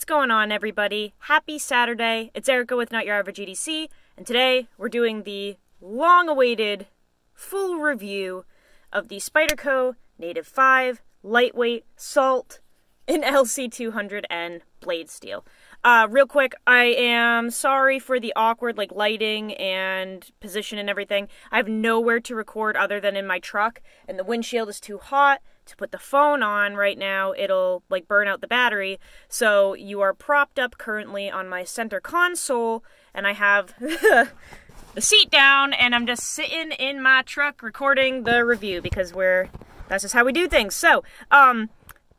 What's going on, everybody? Happy Saturday. It's Erica with Not Your Average EDC, and today we're doing the long-awaited full review of the Spyderco Native5 Lightweight Salt in LC200N blade steel. Real quick, I am sorry for the awkward lighting and position and everything. I have nowhere to record other than in my truck, and the windshield is too hot to put the phone on right now. It'll burn out the battery. So you are propped up currently on my center console, and I have the seat down, and I'm just sitting in my truck recording the review because that's just how we do things. So,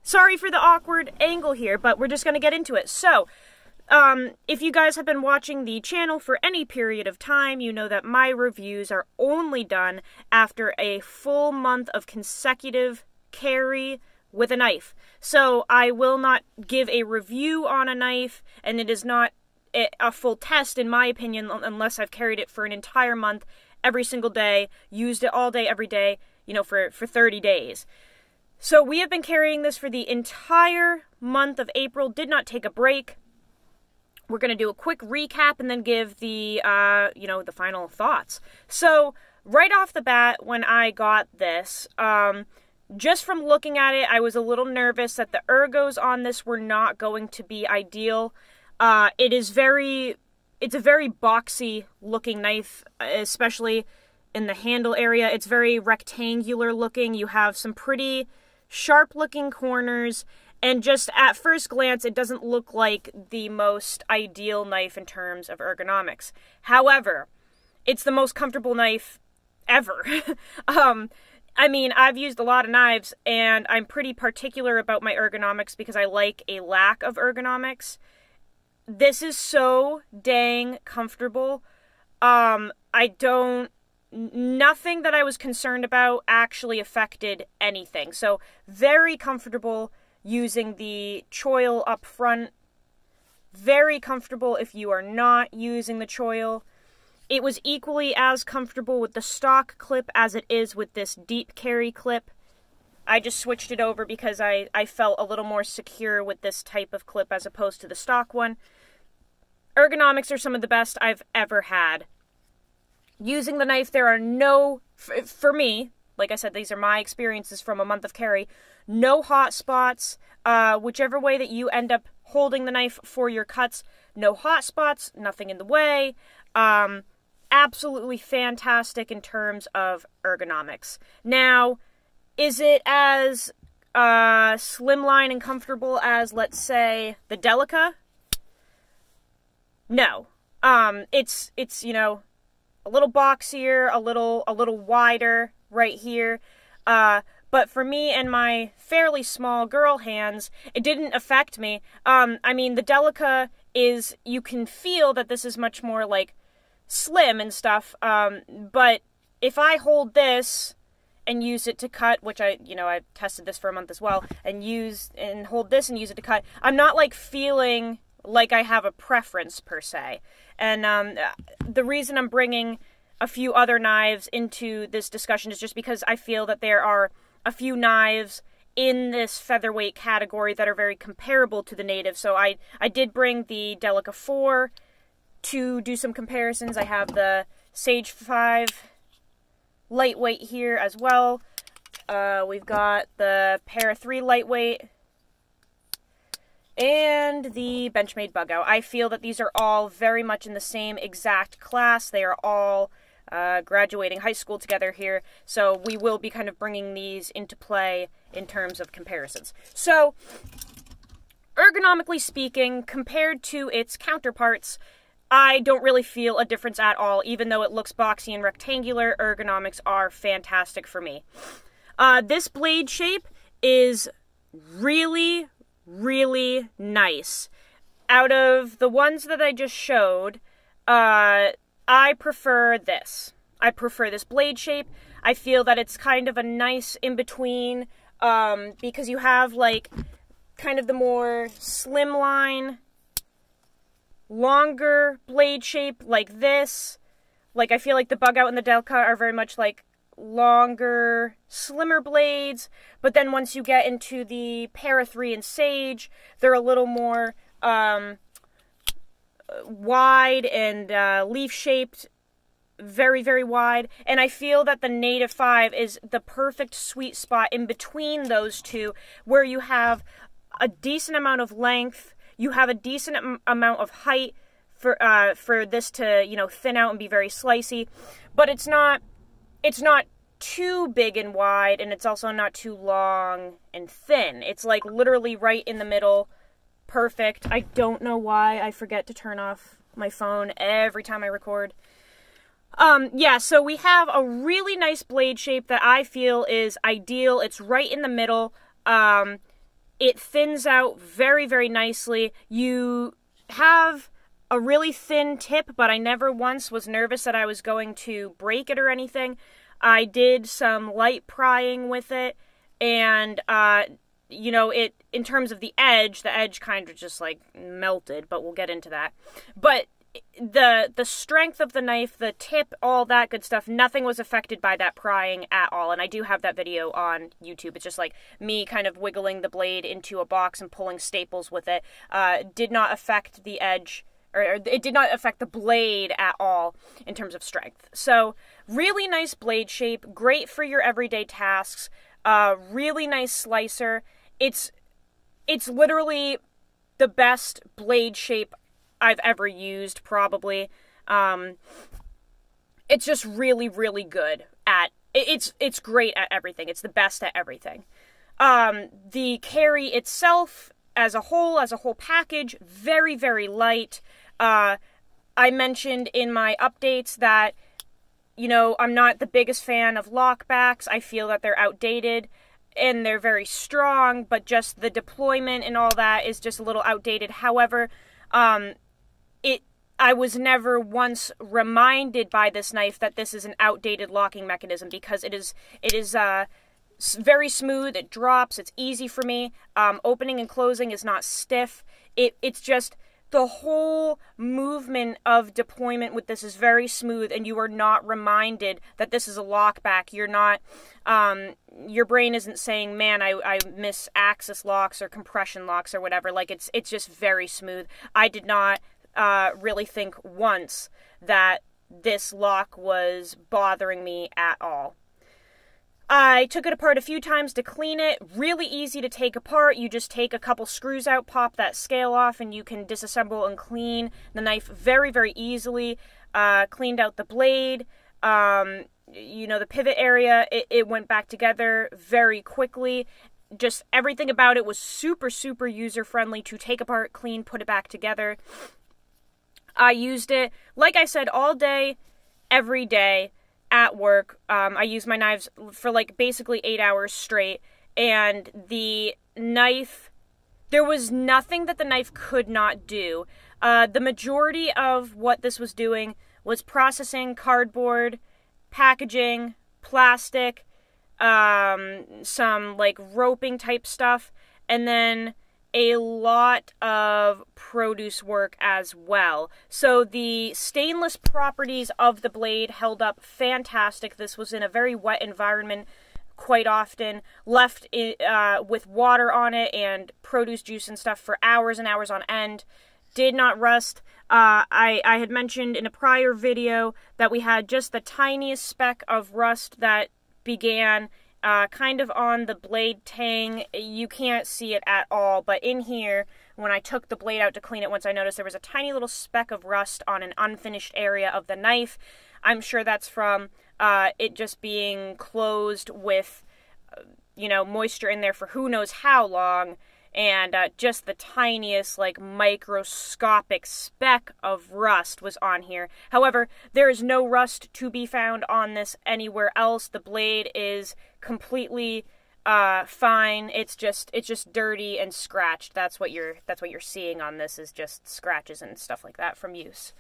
sorry for the awkward angle here, but we're just going to get into it. So, if you guys have been watching the channel for any period of time, you know that my reviews are only done after a full month of consecutive carry with a knife. So, I will not give a review on a knife, and it is not a full test, in my opinion, unless I've carried it for an entire month, every single day, used it all day, every day, for 30 days. So we have been carrying this for the entire month of April, did not take a break. We're going to do a quick recap and then give the, the final thoughts. So right off the bat, when I got this, just from looking at it, I was a little nervous that the ergos on this were not going to be ideal. It's a very boxy looking knife, especially in the handle area. It's very rectangular looking. You have some pretty sharp looking corners, and just at first glance, it doesn't look like the most ideal knife in terms of ergonomics. However, it's the most comfortable knife ever. I mean, I've used a lot of knives, and I'm pretty particular about my ergonomics because I like a lack of ergonomics. This is so dang comfortable. Nothing that I was concerned about actually affected anything. So, very comfortable using the choil up front. Very comfortable if you are not using the choil. It was equally as comfortable with the stock clip as it is with this deep carry clip. I just switched it over because I felt a little more secure with this type of clip as opposed to the stock one. Ergonomics are some of the best I've ever had. Using the knife, there are no, for me, like I said, these are my experiences from a month of carry, no hot spots. Whichever way that you end up holding the knife for your cuts, no hot spots, nothing in the way. Absolutely fantastic in terms of ergonomics. Now, is it as slimline and comfortable as, let's say, the Delica? No. It's a little boxier, a little wider right here. But for me and my fairly small girl hands, it didn't affect me. I mean, the Delica is, you can feel that this is much more slim and stuff. But if I hold this and use it to cut, which I've tested this for a month as well, and hold this and use it to cut, I'm not feeling like I have a preference per se. And the reason I'm bringing a few other knives into this discussion is just because I feel that there are a few knives in this featherweight category that are very comparable to the Native. So I did bring the Delica 4 to do some comparisons. I have the Sage 5 lightweight here as well. We've got the Para 3 lightweight and the Benchmade Bug Out. I feel that these are all very much in the same exact class. They are all graduating high school together here, so we will be kind of bringing these into play in terms of comparisons. So, ergonomically speaking, compared to its counterparts, I don't really feel a difference at all. Even though it looks boxy and rectangular, ergonomics are fantastic for me. This blade shape is really, really nice. Out of the ones that I just showed, I prefer this. I prefer this blade shape. I feel that it's kind of a nice in-between, because you have, kind of the more slimline, longer blade shape like this. I feel like the Bug Out and the Delica are very much longer, slimmer blades, but then once you get into the Para 3 and Sage, they're a little more wide and leaf-shaped, very, very wide, and I feel that the Native5 is the perfect sweet spot in between those two, where you have a decent amount of length, you have a decent amount of height for this to, you know, thin out and be very slicey, but it's not too big and wide, and it's also not too long and thin. It's like literally right in the middle. Perfect. I don't know why I forget to turn off my phone every time I record. Yeah, so we have a really nice blade shape that I feel is ideal. It's right in the middle. It thins out very, very nicely. You have a really thin tip, but I never once was nervous that I was going to break it or anything. I did some light prying with it, and, you know, in terms of the edge kind of just, like, melted, but we'll get into that. But the strength of the knife, the tip, all that good stuff, nothing was affected by that prying at all, and I do have that video on YouTube. It's just, like, me kind of wiggling the blade into a box and pulling staples with it. Did not affect the edge, or it did not affect the blade at all in terms of strength. So, really nice blade shape, great for your everyday tasks, really nice slicer. It's literally the best blade shape I've ever used, probably. It's just really, really good at, it's great at everything. It's the best at everything. The carry itself, as a whole package, very, very light. I mentioned in my updates that, you know, I'm not the biggest fan of lockbacks. I feel that they're outdated and they're very strong, but just the deployment and all that is just a little outdated. However, I was never once reminded by this knife that this is an outdated locking mechanism, because it is very smooth, it drops, it's easy for me. Opening and closing is not stiff. It's just the whole movement of deployment with this is very smooth, and you are not reminded that this is a lockback. You're not, your brain isn't saying, man, I miss axis locks or compression locks or whatever. Like, it's just very smooth. I did not really think once that this lock was bothering me at all. I took it apart a few times to clean it. Really easy to take apart. You just take a couple screws out, pop that scale off, and you can disassemble and clean the knife very, very easily. Cleaned out the blade. You know, the pivot area, it went back together very quickly. Just everything about it was super, super user-friendly to take apart, clean, put it back together. I used it, like I said, all day, every day. At work. I use my knives for like basically 8 hours straight, and the knife, there was nothing that the knife could not do. The majority of what this was doing was processing cardboard, packaging, plastic, some like roping type stuff, and then a lot of produce work as well. So the stainless properties of the blade held up fantastic. This was in a very wet environment quite often, left with water on it and produce juice and stuff for hours and hours on end. Did not rust. I had mentioned in a prior video that we had just the tiniest speck of rust that began kind of on the blade tang. You can't see it at all, but in here, when I took the blade out to clean it once, I noticed there was a tiny little speck of rust on an unfinished area of the knife. I'm sure that's from it just being closed with, you know, moisture in there for who knows how long, and just the tiniest, like, microscopic speck of rust was on here. However, there is no rust to be found on this anywhere else. The blade is completely fine. It's just dirty and scratched. That's what you're seeing on this, is just scratches and stuff like that from use.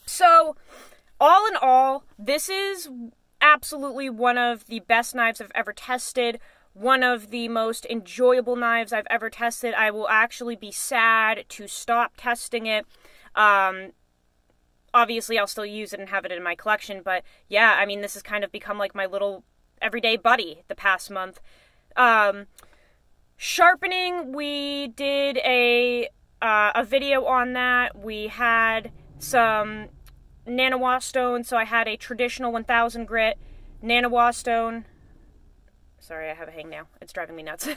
So all in all, this is absolutely one of the best knives I've ever tested. One of the most enjoyable knives I've ever tested. I will actually be sad to stop testing it. Obviously, I'll still use it and have it in my collection, but yeah, I mean, this has kind of become like my little everyday buddy the past month. Sharpening, we did a video on that. We had some nanowa stone, so I had a traditional 1000 grit nanowa stone. Sorry, I have a hang now. It's driving me nuts.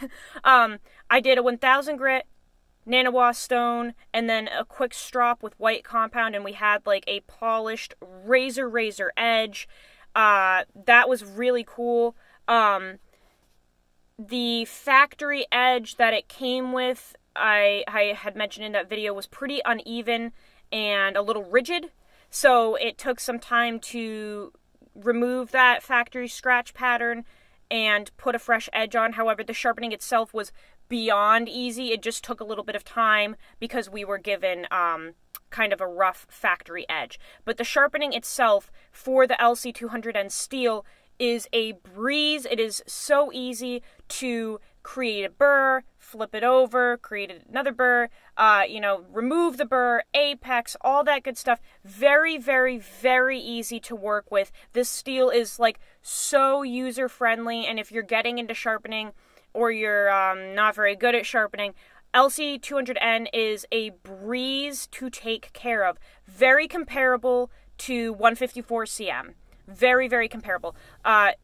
I did a 1000 grit nanowa stone and then a quick strop with white compound, and we had like a polished razor edge. That was really cool. The factory edge that it came with, I had mentioned in that video, was pretty uneven and a little rigid, so it took some time to remove that factory scratch pattern and put a fresh edge on. However, the sharpening itself was beyond easy. It just took a little bit of time because we were given kind of a rough factory edge. But the sharpening itself for the LC200N steel is a breeze. It is so easy to create a burr, flip it over, create another burr, remove the burr, apex, all that good stuff. Very, very, very easy to work with. This steel is like so user-friendly, and if you're getting into sharpening or you're not very good at sharpening, LC200N is a breeze to take care of. Very comparable to 154 cm. Very, very comparable. It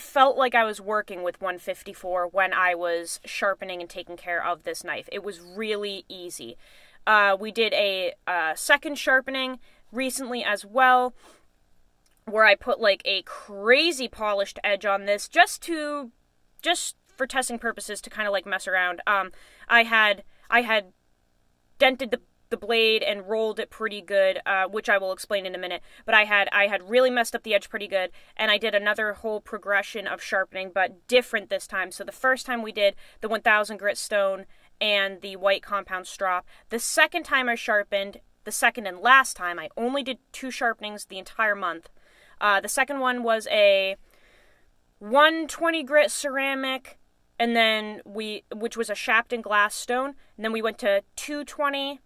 felt like I was working with 154 when I was sharpening and taking care of this knife. It was really easy. We did a second sharpening recently as well, where I put like a crazy polished edge on this just for testing purposes, to kind of like mess around. I had dented the blade and rolled it pretty good, which I will explain in a minute, but I had really messed up the edge pretty good, and I did another whole progression of sharpening, but different this time. So the first time we did the 1000 grit stone and the white compound strop. The second time I sharpened, the second and last time, I only did 2 sharpenings the entire month. The second one was a 120 grit ceramic, and then which was a Shapton glass stone, and then we went to 220,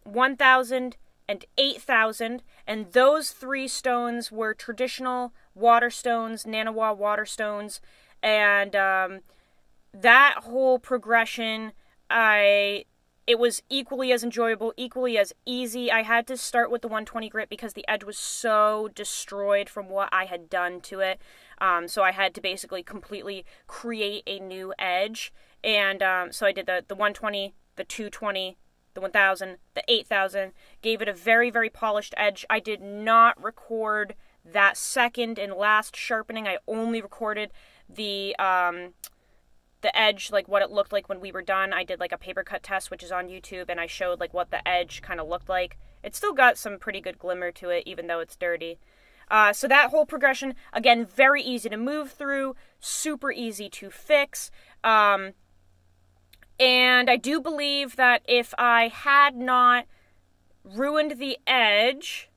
1000, and 8000, and those 3 stones were traditional water stones, nanowa water stones, and that whole progression, it was equally as enjoyable, equally as easy. I had to start with the 120 grit because the edge was so destroyed from what I had done to it, so I had to basically completely create a new edge, and so I did the 120, the 220, the 1000, the 8000, gave it a very, very polished edge. I did not record that second and last sharpening. I only recorded the edge, like what it looked like when we were done. I did like a paper cut test, which is on YouTube, and I showed like what the edge kind of looked like. It still got some pretty good glimmer to it, even though it's dirty. So that whole progression, again, very easy to move through, super easy to fix. And I do believe that if I had not ruined the edge,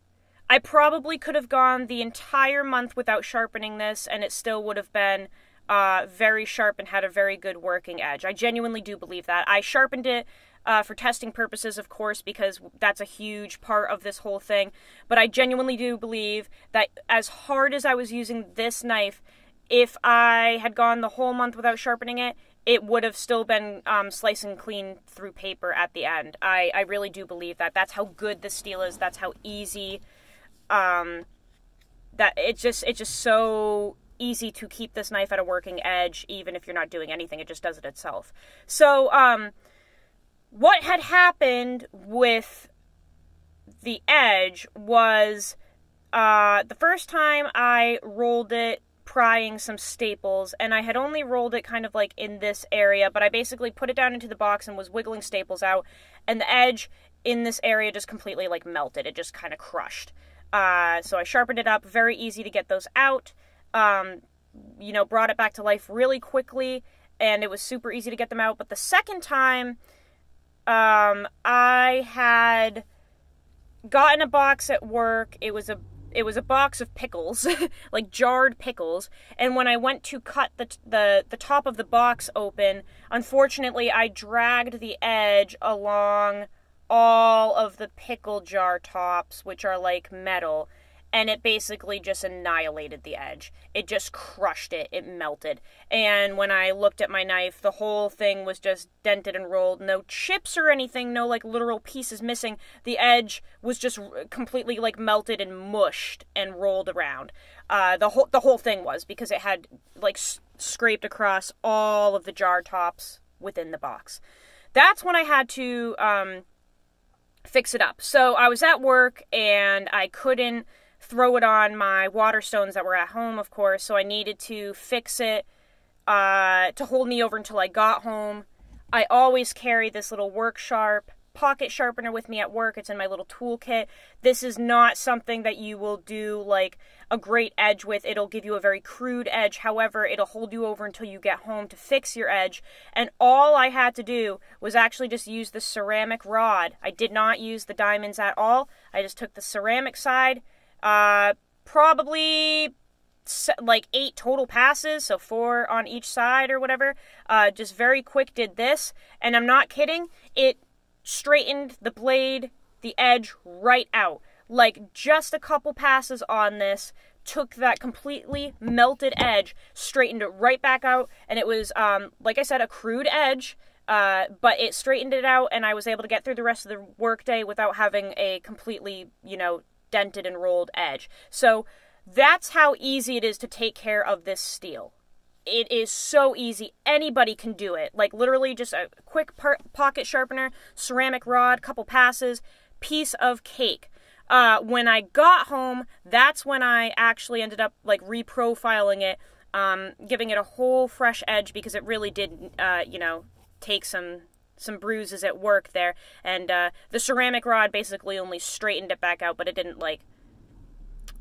I probably could have gone the entire month without sharpening this, and it still would have been very sharp and had a very good working edge. I genuinely do believe that. I sharpened it for testing purposes, of course, because that's a huge part of this whole thing. But I genuinely do believe that as hard as I was using this knife, if I had gone the whole month without sharpening it, it would have still been slicing clean through paper at the end. I really do believe that. That's how good this steel is. That's how easy. That it's just so easy to keep this knife at a working edge, even if you're not doing anything. It just does it itself. So, what had happened with the edge was the first time I rolled it prying some staples, and I had only rolled it kind of like in this area, but I basically put it down into the box and was wiggling staples out, and the edge in this area just completely like melted. It just kind of crushed. So I sharpened it up, very easy to get those out, brought it back to life really quickly, and it was super easy to get them out. But the second time, I had gotten a box at work. It was a box of pickles, like jarred pickles, and when I went to cut the top of the box open, unfortunately I dragged the edge along all of the pickle jar tops, which are like metal, and it basically just annihilated the edge. It just crushed it. It melted. And when I looked at my knife, the whole thing was just dented and rolled. No chips or anything, no like literal pieces missing. The edge was just completely like melted and mushed and rolled around. The whole thing was, because it had like scraped across all of the jar tops within the box. That's when I had to fix it up. So I was at work and I couldn't throw it on my water stones that were at home, of course, so I needed to fix it to hold me over until I got home. I always carry this little work sharp pocket sharpener with me at work. It's in my little toolkit. This is not something that you will do like a great edge with. It'll give you a very crude edge. However, it'll hold you over until you get home to fix your edge. And all I had to do was actually just use the ceramic rod. I did not use the diamonds at all. I just took the ceramic side, probably like 8 total passes, so 4 on each side or whatever. Just very quick did this, and I'm not kidding, it straightened the blade, the edge right out. Like just a couple passes on this took that completely melted edge, straightened it right back out, and it was like I said, a crude edge, but it straightened it out, and I was able to get through the rest of the workday without having a completely, dented and rolled edge. So that's how easy it is to take care of this steel. It is so easy. Anybody can do it. Like literally just a quick pocket sharpener, ceramic rod, couple passes, piece of cake. When I got home, that's when I actually ended up like reprofiling it, giving it a whole fresh edge, because it really did, take some bruises at work there, and the ceramic rod basically only straightened it back out, but it didn't like,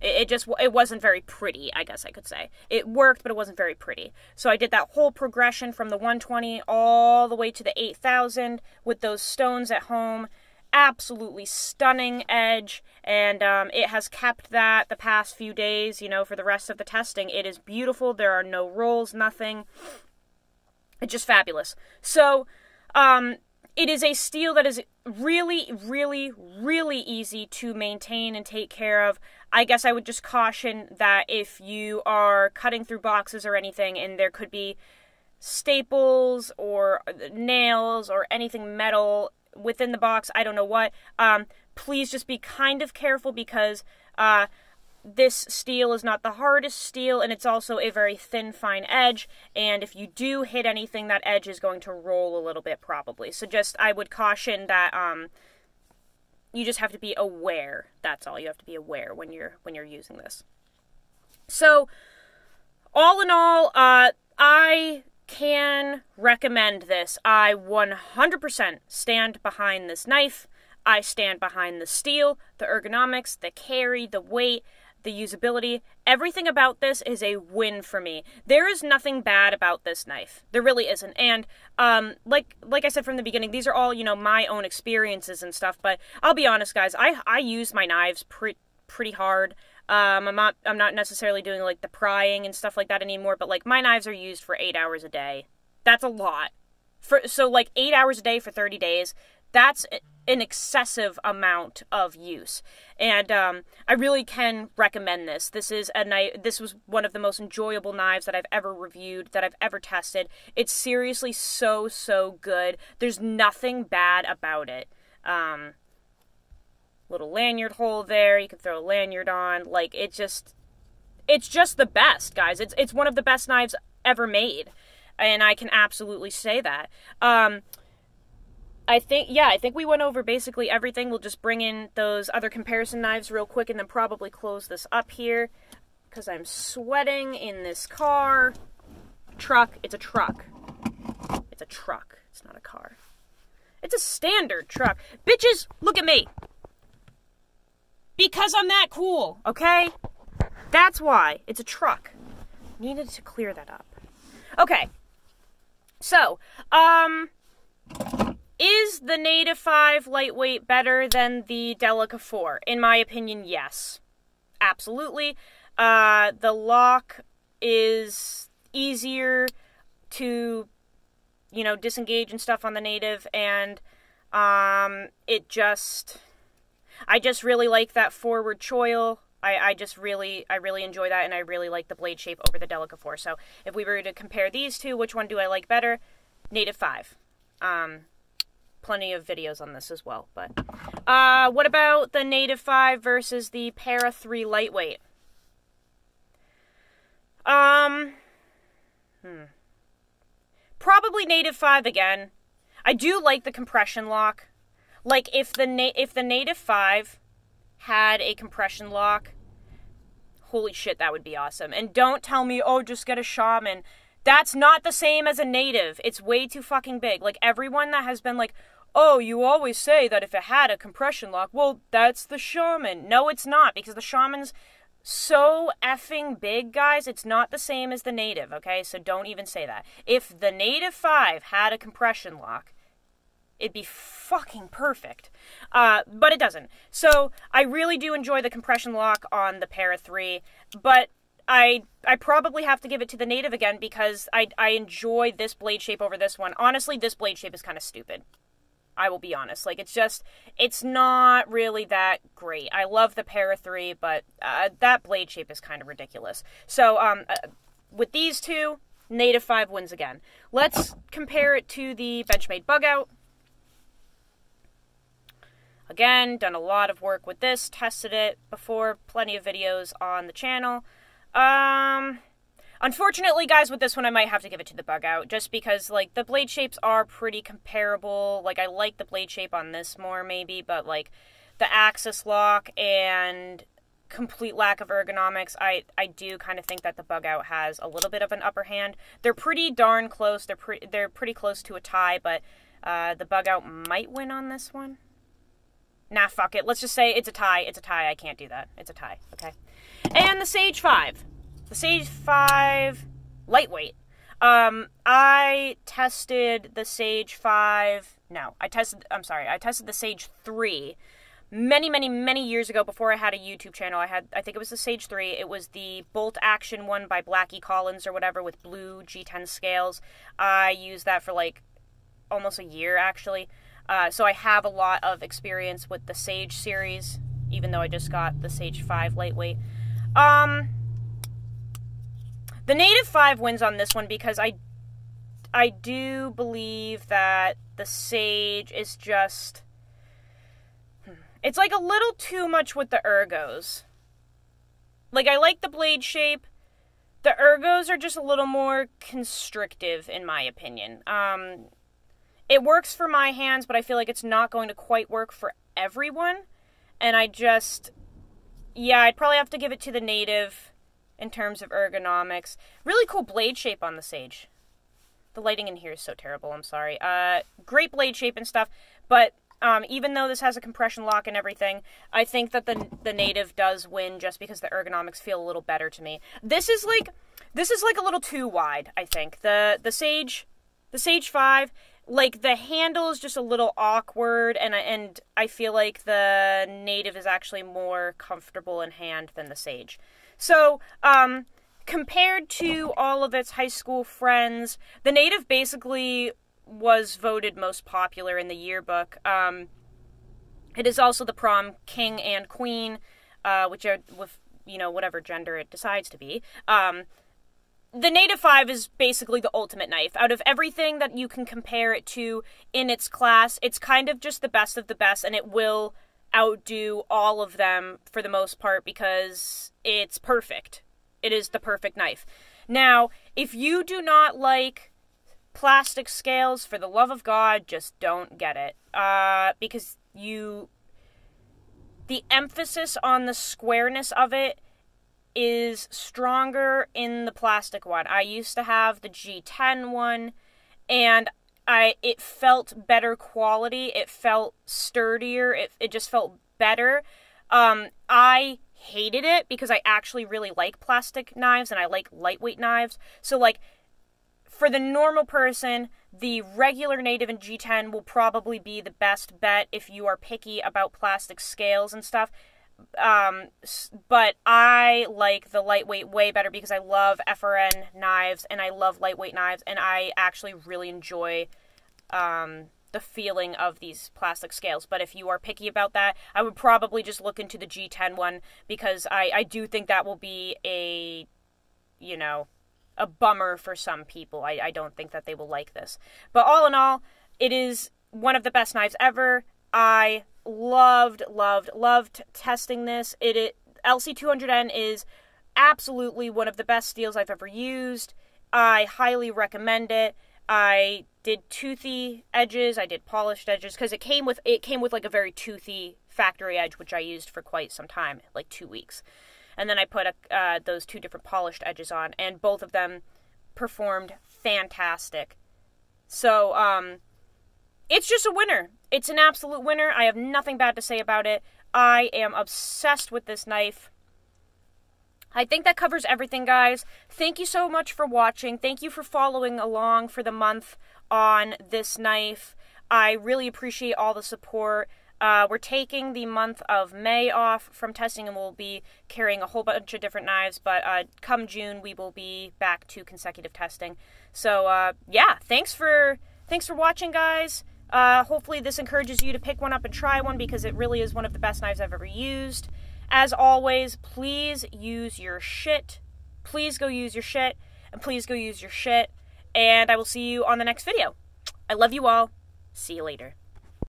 it wasn't very pretty, I guess I could say. It worked, but it wasn't very pretty. So I did that whole progression from the 120 all the way to the 8000 with those stones at home. Absolutely stunning edge, and it has kept that the past few days, for the rest of the testing. It is beautiful. There are no rolls, nothing. It's just fabulous. So, it is a steel that is really, really, really easy to maintain and take care of. I guess I would just caution that if you are cutting through boxes or anything, and there could be staples or nails or anything metal within the box, I don't know what, please just be kind of careful, because this steel is not the hardest steel, and it's also a very thin, fine edge, and if you do hit anything, that edge is going to roll a little bit probably. So I would caution that you just have to be aware. That's all. You have to be aware when you're using this. So, all in all, I can recommend this. I 100% stand behind this knife. I stand behind the steel, the ergonomics, the carry, the weight, the usability. Everything about this is a win for me. There is nothing bad about this knife. There really isn't. And like I said from the beginning, these are all, my own experiences and stuff, but I'll be honest, guys, I use my knives pretty hard. I'm not necessarily doing like the prying and stuff like that anymore, but like my knives are used for 8 hours a day. That's a lot. So like 8 hours a day for 30 days, that's an excessive amount of use. And I really can recommend this. This is a knife. This was one of the most enjoyable knives that I've ever reviewed, that I've ever tested. It's seriously so good. There's nothing bad about it. Little lanyard hole there. You can throw a lanyard on. Like, it's just the best, guys. It's one of the best knives ever made, and I can absolutely say that. I think we went over basically everything. We'll just bring in those other comparison knives real quick and then probably close this up here, because I'm sweating in this car. Truck. It's a truck. It's a truck. It's not a car. It's a standard truck. Bitches, look at me. Because I'm that cool, okay? That's why. It's a truck. Needed to clear that up. Okay. So, is the Native 5 lightweight better than the Delica 4? In my opinion, yes. Absolutely. The lock is easier to, disengage and stuff on the Native, and I just really like that forward choil I really enjoy that, and I really like the blade shape over the Delica 4. So if we were to compare these two, which one do I like better? Native 5. Plenty of videos on this as well. But what about the Native 5 versus the Para 3 lightweight? Probably Native 5 again. I do like the compression lock. Like, if the Native 5 had a compression lock, holy shit, that would be awesome. And don't tell me, oh, just get a Shaman. That's not the same as a Native. It's way too fucking big. Like, everyone that has been like, oh, you always say that if it had a compression lock, well, that's the Shaman. No, it's not, because the Shaman's so effing big, guys. It's not the same as the Native, okay? So don't even say that. If the Native 5 had a compression lock, it'd be fucking perfect. But it doesn't. So I really do enjoy the compression lock on the Para 3, but I probably have to give it to the Native again because I enjoy this blade shape over this one. Honestly, this blade shape is kind of stupid. I will be honest. Like, it's not really that great. I love the Para 3, but that blade shape is kind of ridiculous. So, with these two, Native 5 wins again. Let's compare it to the Benchmade Bug Out. Again, done a lot of work with this, tested it before, plenty of videos on the channel. Unfortunately, guys, with this one, I might have to give it to the Bug Out, just because, like, the blade shapes are pretty comparable. Like, I like the blade shape on this more, maybe, but, like, the axis lock and complete lack of ergonomics, I do kind of think that the Bug Out has a little bit of an upper hand. They're pretty darn close. They're pretty close to a tie, but the Bug Out might win on this one. Nah, fuck it. Let's just say it's a tie. It's a tie. I can't do that. It's a tie, okay? And the Sage 5. The Sage 5 lightweight. I tested the Sage 5... No, I tested the Sage 3 many years ago before I had a YouTube channel. I think it was the Sage 3. It was the bolt action one by Blackie Collins or whatever with blue G10 scales. I used that for, like, almost a year, actually. So I have a lot of experience with the Sage series, even though I just got the Sage 5 lightweight. The Native 5 wins on this one because I do believe that the Sage is just... It's like a little too much with the ergos. Like, I like the blade shape. The ergos are just a little more constrictive, in my opinion. It works for my hands, but I feel like it's not going to quite work for everyone. And I'd probably have to give it to the Native in terms of ergonomics. Really cool blade shape on the Sage. The lighting in here is so terrible, I'm sorry. Great blade shape and stuff, but even though this has a compression lock and everything, I think that the Native does win just because the ergonomics feel a little better to me. This is like a little too wide, I think. The Sage 5, like, the handle is just a little awkward, and I feel like the Native is actually more comfortable in hand than the Sage. So, compared to all of its high school friends, the Native basically was voted most popular in the yearbook. It is also the prom king and queen, which are, with, you know, whatever gender it decides to be. The Native 5 is basically the ultimate knife. Out of everything that you can compare it to in its class, it's kind of just the best of the best, and it will outdo all of them for the most part because it's perfect. It is the perfect knife. Now, if you do not like plastic scales, for the love of God, just don't get it. Because the emphasis on the squareness of it is stronger in the plastic one. I used to have the G10 one, and it felt better quality. It felt sturdier. It just felt better. I hated it because I actually really like plastic knives and I like lightweight knives. So, like, for the normal person, the regular Native and G10 will probably be the best bet if you are picky about plastic scales and stuff. But I like the lightweight way better because I love FRN knives and I love lightweight knives, and I actually really enjoy the feeling of these plastic scales. But if you are picky about that, I would probably just look into the G10 one, because I do think that will be a, you know, a bummer for some people. I don't think that they will like this. But all in all, it is one of the best knives ever. I loved testing this. LC200N is absolutely one of the best steels I've ever used. I highly recommend it. I did toothy edges, I did polished edges, because it came with like a very toothy factory edge, which I used for quite some time, like 2 weeks. And then I put those 2 different polished edges on, and both of them performed fantastic. So, it's just a winner. It's an absolute winner. I have nothing bad to say about it. I am obsessed with this knife. I think that covers everything, guys. Thank you so much for watching. Thank you for following along for the month on this knife. I really appreciate all the support. We're taking the month of May off from testing, and we'll be carrying a whole bunch of different knives, but come June, we will be back to consecutive testing. So, yeah, thanks for watching, guys. Hopefully this encourages you to pick one up and try one, because it really is one of the best knives I've ever used. As always, please use your shit. Please go use your shit, and please go use your shit. And I will see you on the next video. I love you all. See you later.